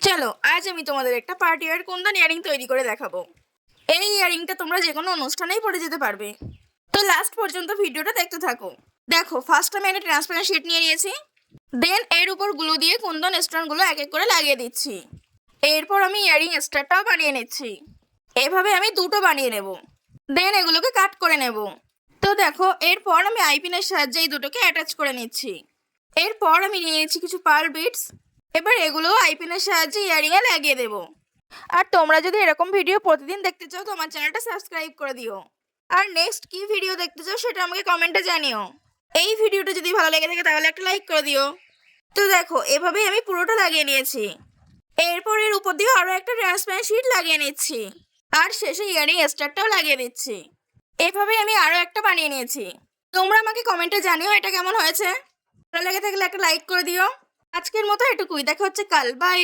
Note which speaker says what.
Speaker 1: চলো আজ আমি তোমাদের একটা পার্টি ওয়্যার কুন্দন ইয়ারিং তৈরি করে দেখাবো। এই ইয়ারিংটা তোমরা যে কোনো অনুষ্ঠানেই পরে যেতে পারবে। তো লাস্ট পর্যন্ত ভিডিওটা দেখতে থাকো। দেখো, ফার্স্ট আমি একটা ট্রান্সপারেন্ট শিট নিয়ে নিয়েছি। দেন এর উপর গ্লু দিয়ে কুন্দন স্টোনগুলো এক এক করে লাগিয়ে দিচ্ছি। এরপর আমি ইয়ারিং স্টারটাও বানিয়ে নিচ্ছি। এভাবে আমি দুটো বানিয়ে নেব। দেন এগুলোকে কাট করে নেব। তো দেখো, এরপর আমি আইপিনের সাহায্যে এই দুটোকে অ্যাটাচ করে নিচ্ছি। এরপর আমি নিয়ে নিচ্ছি কিছু পার্ল বিটস। এবার এগুলো আইপিনের সাহায্যে ইয়ারিংয়ে লাগিয়ে দেব। আর তোমরা যদি এরকম ভিডিও প্রতিদিন দেখতে চাও তো আমার চ্যানেলটা সাবস্ক্রাইব করে দিও। আর নেক্সট কি ভিডিও দেখতে চাও সেটা আমাকে কমেন্টে জানিও। এই ভিডিওটা যদি ভালো লেগে থাকে তাহলে একটা লাইক করে দিও। তো দেখো, এভাবেই আমি পুরোটা লাগিয়ে নিয়েছি। এরপর এর উপর দিয়ে আরও একটা ট্রান্সপারেন্ট শিট লাগিয়ে নিচ্ছি। আর শেষে ইয়ারিং স্টারটাও লাগিয়ে দিচ্ছি। এভাবেই আমি আরও একটা বানিয়ে নিয়েছি। তোমরা আমাকে কমেন্টে জানিও এটা কেমন হয়েছে। ভালো লেগে থাকলে একটা লাইক করে দিও। আজকের মতো এটুকুই, দেখা হচ্ছে কাল, বাই।